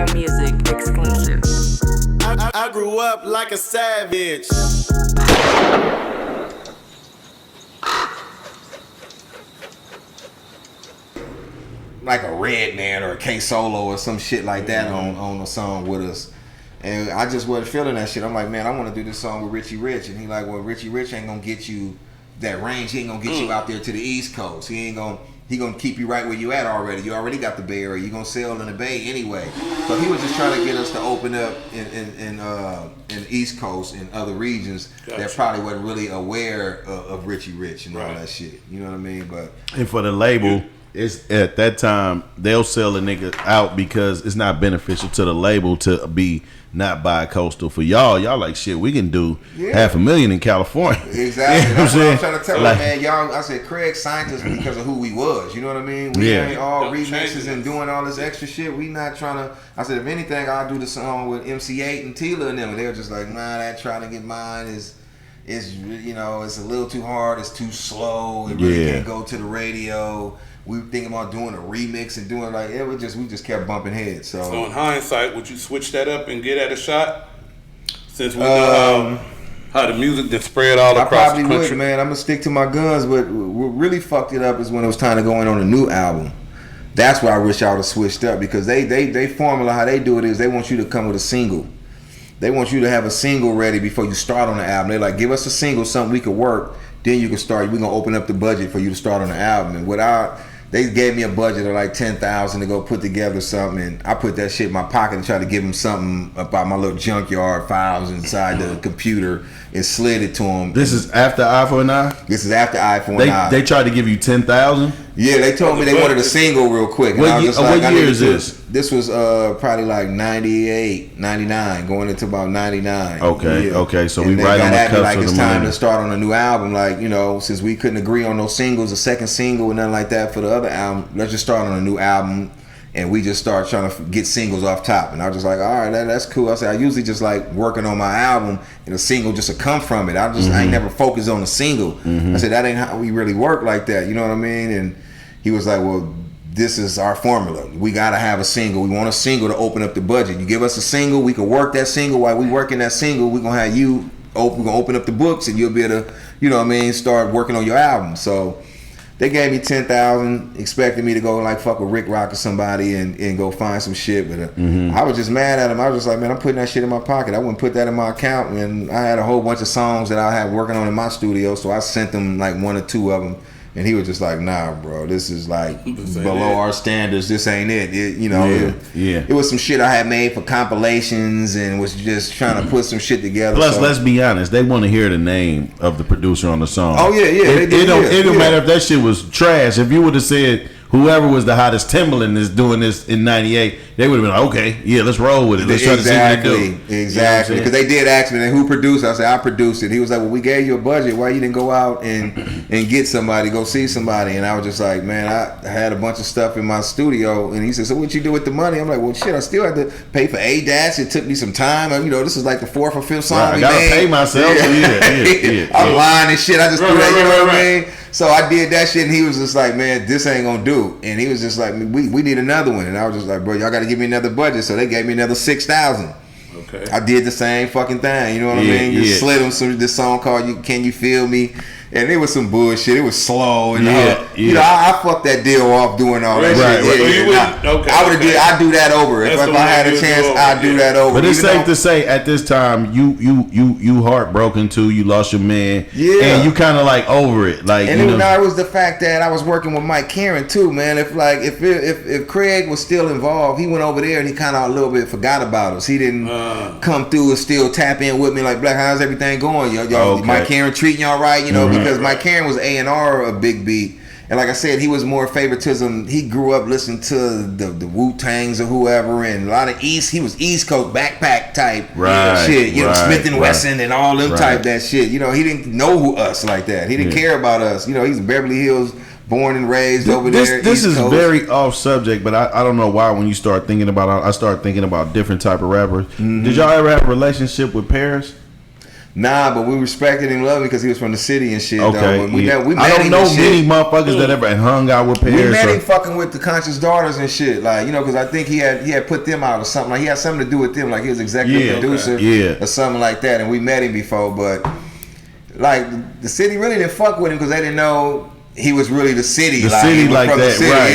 RBL Music exclusive. I grew up like a savage. Like a Redman or a K Solo or some shit like that on a song with us. And I just wasn't feeling that shit. I'm like, man, I want to do this song with Richie Rich. And he like, well, Richie Rich ain't gonna get you that range. He ain't gonna get you out there to the East Coast. He gonna keep you right where you at already. You already got the Bay Area. You gonna sail in the Bay anyway. So he was just trying to get us to open up in East Coast and other regions that probably wasn't really aware of Richie Rich and all that shit. You know what I mean? But and for the label, it's at that time they'll sell a nigga out because it's not beneficial to the label to be not bi-coastal. For y'all like shit. We can do $500,000 in California. Exactly. You know That's what I'm saying? trying to tell like, you, man. Y'all, I said Craig signed us because of who we was. You know what I mean? We ain't all remixes and doing all this extra shit. We not trying to. I said if anything, I'll do the song with MC8 and Tila and them. And they were just like, nah, that trying to get mine is you know, it's a little too hard. It's too slow. It really can't go to the radio. We were thinking about doing a remix and doing like we just kept bumping heads. So in hindsight, would you switch that up and get at a shot? Since we know how the music that spread all across the country. I probably would, man. I'm gonna stick to my guns. But what really fucked it up is when it was time to go in on a new album. That's why I wish y'all would have switched up because they formula how they do it is they want you to come with a single. They want you to have a single ready before you start on the album. They like give us a single, something we could work. Then you can start. We're gonna open up the budget for you to start on the album. And they gave me a budget of like $10,000 to go put together something, and I put that shit in my pocket and tried to give them something about my little junkyard files inside the computer and slid it to them. This is after iPhone 9? This is after iPhone 9. They tried to give you $10,000? Yeah, they told me they wanted a single real quick. And what year is this? This was probably like 98, 99, going into about 99. Okay, so and we right on the cusp like of it's the time money. to start on a new album. Like, you know, since we couldn't agree on those singles, a second single and nothing like that for the other album, let's just start on a new album. And we just start trying to get singles off top. And I was just like, all right, that's cool. I said, I usually just like working on my album and a single just to come from it. I ain't never focused on a single. I said, that ain't how we really work like that. You know what I mean? And he was like, well, this is our formula. We got to have a single. We want a single to open up the budget. You give us a single, we can work that single. While we working that single, we're going to have you, we're going to open up the books and you'll be able to, you know what I mean, start working on your album. So they gave me $10,000, expecting me to go like fuck with Rick Rock or somebody and go find some shit. But I was just mad at him. I was just like, man, I'm putting that shit in my pocket. I wouldn't put that in my account. And I had a whole bunch of songs that I had working on in my studio, so I sent them like one or two of them. And he was just like, nah, bro, this is like below our standards. This ain't it. It was some shit I had made for compilations and was just trying to put some shit together. Plus, let's be honest, they want to hear the name of the producer on the song. Oh, yeah. It don't matter if that shit was trash. If you would have said, whoever was the hottest Timbaland is doing this in 98, they would have been like, okay, yeah, let's roll with it. Let's try to see what they do. Exactly. Because they did ask me, then who produced it? I said, I produced it. He was like, well, we gave you a budget. Why you didn't go out and get somebody, go see somebody? And I was just like, man, I had a bunch of stuff in my studio. And he said, so what you do with the money? I'm like, well, shit, I still had to pay for ADAS. It took me some time. You know, this is like the fourth or fifth song we made. I got to pay myself. I'm lying and shit. I just threw that, you know what I mean? So I did that shit, and he was just like, man, this ain't gonna do. And he was just like, we need another one. And I was just like, bro, y'all gotta give me another budget. So they gave me another $6,000. Okay. I did the same fucking thing. You know what I mean? Just slid him this song called Can You Feel Me? And it was some bullshit. It was slow. And you know, I fucked that deal off doing all that shit. I'd do that over. If I had a chance, I'd do that over. But it's safe to say at this time you heartbroken too. You lost your man. Yeah. And you kind of like over it. Like, and it was the fact that I was working with Mike Karen too, man. If Craig was still involved, he went over there and he kind of a little bit forgot about us. He didn't come through and still tap in with me like, Black, how's everything going? Y'all Mike Karen treating y'all right? You know, because Mike Karen was A&R a big beat. And like I said, he was more favoritism. He grew up listening to the Wu-Tangs or whoever, and a lot of he was East Coast backpack type shit. You know, Smith and Wesson and all them type that shit. You know, he didn't know us like that. He didn't care about us. You know, he's in Beverly Hills, born and raised over there. This is very off subject, but I don't know why when you start thinking about I start thinking about different type of rappers. Did y'all ever have a relationship with Paris? Nah, but we respected him, loved him because he was from the city and shit. Okay, though. We yeah. met I don't him know and shit. many motherfuckers that ever hung out with Paris. We met him fucking with the Conscious Daughters and shit, like, you know, because I think he had put them out or something. Like he had something to do with them, like he was executive producer, or something like that. And we met him before, but like the city really didn't fuck with him because they didn't know he was really the city. The like, city he was like from that, the city.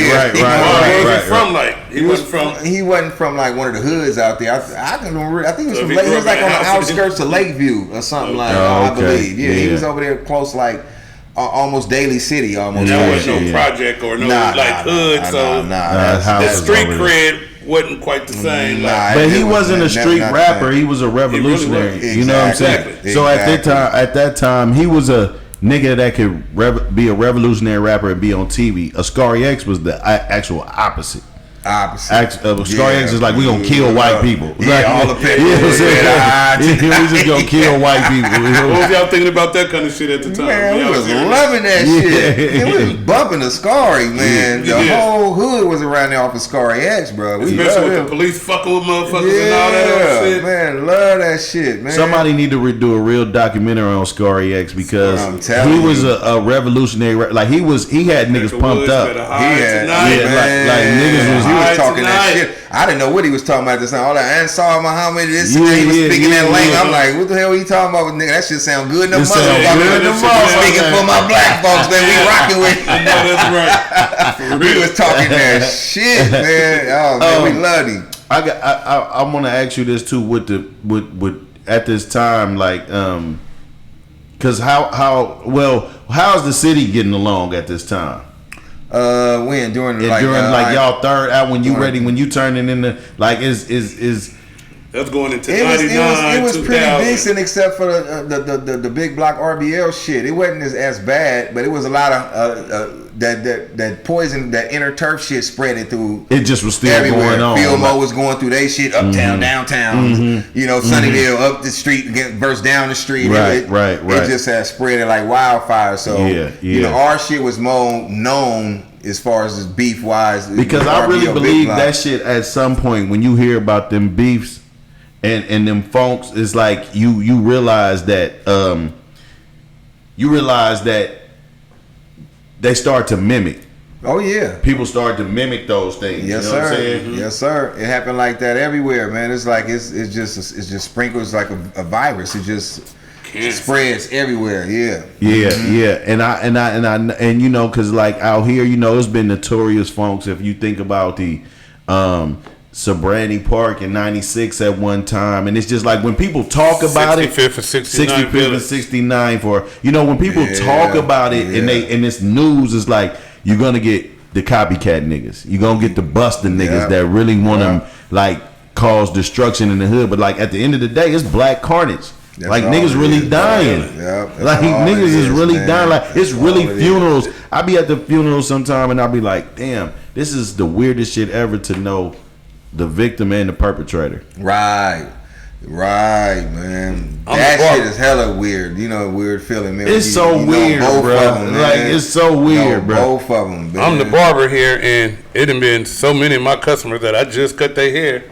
He wasn't from He wasn't from like one of the hoods out there. I think he was from Lake, he was like on the outskirts of Lakeview or something like that. I believe. Yeah, he was over there close, like almost Daly City, almost. There wasn't no project or no hood, so the street cred wasn't quite the same. But he wasn't a street rapper. He was a revolutionary. You know what I'm saying? Exactly. So at that time, he was a nigga that could be a revolutionary rapper and be on TV. Ascari X was the actual opposite. Ascari X is like, we gonna kill white people. All the people. We just gonna kill white people. What was y'all thinking about that kind of shit at the time? Man, we was loving that shit. Man, we was bumping Ascari, man. The whole hood was around there off of Ascari X, bro. Especially with the police fucking with motherfuckers and all that other shit. Man, love that shit, man. Somebody need to do a real documentary on Ascari X because he was a revolutionary. Like he had niggas pumped up. Niggas was. He was talking that shit. I didn't know what he was talking about this time. All that Ansar Muhammad, this and that. He was speaking that language. I'm like, what the hell are you talking about, nigga? That shit sound good enough. Speaking for my black folks that we rocking with. That's right. We was talking that shit, man. Oh man, we loved him. I want to ask you this too. With at this time, like, because how's the city getting along at this time? During y'all third out when you ready when you turning into like is that's going into it was pretty decent except for the big block RBL shit. It wasn't as bad, but it was a lot of that poison, that inner turf shit spread it through. It just was still everywhere. going on. Fillmore was going through they shit uptown, downtown. You know, Sunnyvale up the street, verse down the street. Right. It just had spread it like wildfire. So you know, our shit was more known as far as beef wise. Because I really believe that shit at some point when you hear about them beefs and them funks, it's like you realize that they start to mimic. Oh yeah, people start to mimic those things. Yes, you know sir. What I'm saying? Yes, sir. It happened like that everywhere, man. It's like it's just sprinkles like a virus. It just spreads everywhere. Yeah. And you know, cause like out here, you know, it's been notorious funks. If you think about the Sobrani Park in '96 at one time, and it's just like when people talk about 65th and 69 for, you know, when people talk about it and this news is like, you're gonna get the copycat niggas, you're gonna get the busting niggas that really want to like cause destruction in the hood, but like at the end of the day, it's black carnage. That's like niggas really dying. Like niggas is really dying. Like it's really funerals. I be at the funeral sometime and I'll be like, damn, this is the weirdest shit ever to know the victim and the perpetrator. Right, man. That shit is hella weird. You know, weird feeling, man. It's so weird, bro. Like it's so weird, bro. Both of them. Man. I'm the barber here, and it done been so many of my customers that I just cut their hair.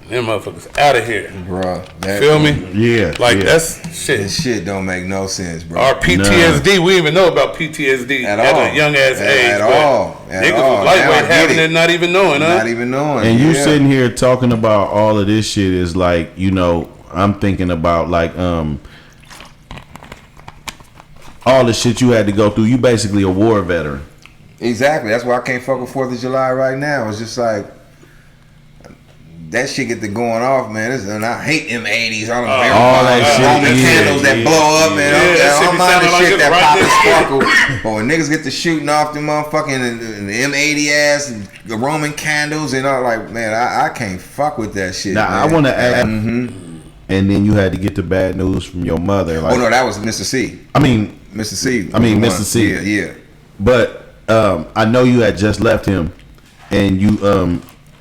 Them motherfuckers out of here, bro. Feel me? Yeah. That's shit. This shit don't make no sense, bro. Our PTSD, we didn't even know about PTSD at a young ass age. At all. Niggas was lightweight having it, not even knowing, huh? Not even knowing. And you sitting here talking about all of this shit is like, you know, I'm thinking about like all the shit you had to go through. You basically a war veteran. Exactly. That's why I can't fuck with 4th of July right now. It's just like that shit get to going off, man. And I hate them 80s. All that shit. Roman candles that blow up, man. I'm mind the shit that pop and sparkle. But when niggas get to shooting off them motherfucking and the M80 ass and the Roman candles and all, like, man, I can't fuck with that shit. Now, I want to add, and then you had to get the bad news from your mother. Like, oh, no, that was Mr. C. Mr. C. Mr. C. Yeah. But I know you had just left him, and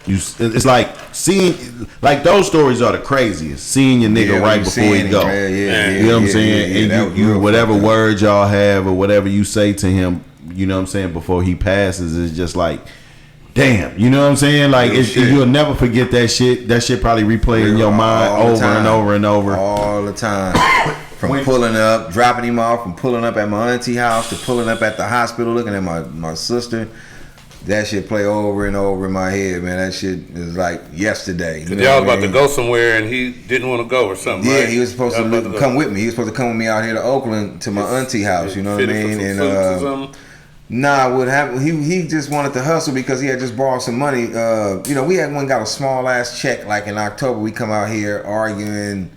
it's like seeing, like those stories are the craziest. Seeing your nigga right before he go. You know what I'm saying? And you whatever words y'all have or whatever you say to him, you know what I'm saying, before he passes, is just like damn, you know what I'm saying? Like Shit. you'll never forget that shit. That shit probably replay in your mind All the over and time. over and over. All the time. From pulling up, dropping him off, from pulling up at my auntie house to pulling up at the hospital, looking at my sister. That shit play over and over in my head, man. That shit is like yesterday. You know Y'all what I about to mean? go somewhere and he didn't want to go or something. Yeah, right? he was supposed Y'all to about come with me. He was supposed to come with me out here to Oakland to my auntie house. You know what I Fitted for mean? some And suits or something? nah, what happened? He just wanted to hustle because he had just borrowed some money. You know, we had got a small ass check like in October. We come out here arguing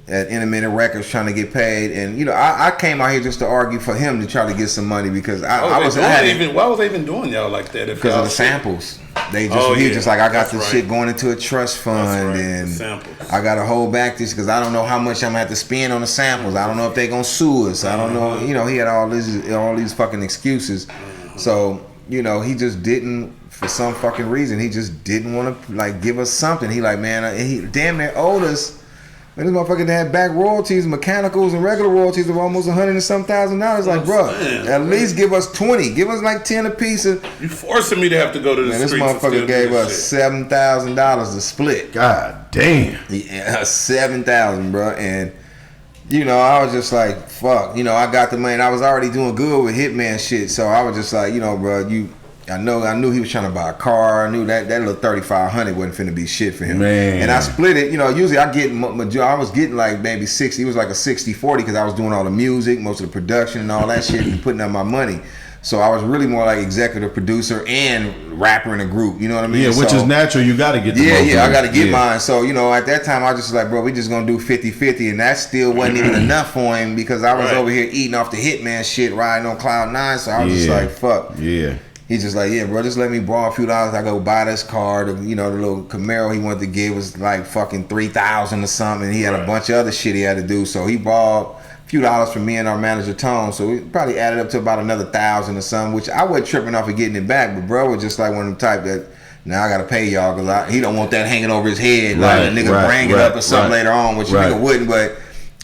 at Intermittent Records trying to get paid, and you know, I came out here just to argue for him to try to get some money because why was they even doing y'all like that? Because of the samples. They just he was just like, I got this shit going into a trust fund, and I gotta hold back this because I don't know how much I'm gonna have to spend on the samples. I don't know if they gonna sue us. I don't know. You know, he had all these fucking excuses. So you know, he just didn't, for some fucking reason, he just didn't want to like give us something. He like, man, he damn near owed us. Man, this motherfucker had back royalties, mechanicals, and regular royalties of almost $100 and some thousand. Like, bro, at least give us 20. Give us like 10 a piece. You forcing me to have to go to the Man, streets. this motherfucker gave us $7,000 to split. God damn. Yeah, $7,000, bro. And you know, I was just like, fuck. You know, I got the money. I was already doing good with Hitman shit, so I was just like, you know, bro, I knew he was trying to buy a car. I knew that little 3,500 wasn't finna be shit for him. Man. And I split it. You know, usually I was getting like maybe 60. It was like a 60-40 because I was doing all the music, most of the production and all that shit and putting up my money. So I was really more like executive producer and rapper in a group. You know what I mean? Yeah, which is natural. You got to get the most of I it. got to get mine. So, you know, at that time, I was just like, bro, we just going to do 50-50. And that still wasn't even enough for him because I was over here eating off the Hitman shit, riding on Cloud 9. So I was just like, fuck. Yeah. He's just like, yeah, bro, just let me borrow a few dollars. I go buy this car. The little Camaro he wanted to get was like fucking $3,000 or something. He had a bunch of other shit he had to do. So he borrowed a few dollars from me and our manager Tone. So we probably added up to about another $1,000 or something, which I wasn't tripping off of getting it back. But bro was just like one of the type that, now I gotta pay y'all because he don't want that hanging over his head. Like a nigga bring it up or something later on, which nigga wouldn't. But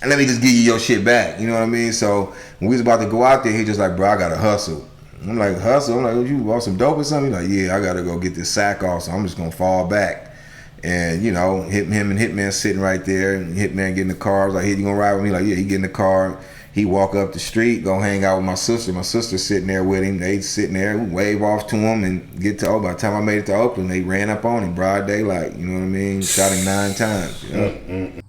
let me just give you your shit back. You know what I mean? So when we was about to go out there, he just like, bro, I gotta hustle. I'm like, hustle? I'm like, you want some dope or something? He's like, yeah, I gotta go get this sack off, so I'm just gonna fall back. And you know, him and Hitman sitting right there, and Hitman get in the car. I was like, hey, you gonna ride with me? Like, yeah, he get in the car. He walk up the street, go hang out with my sister. My sister sitting there with him. They sitting there, wave off to him, and get to. By the time I made it to Oakland, they ran up on him, broad daylight. You know what I mean? Shot him 9 times. Yep.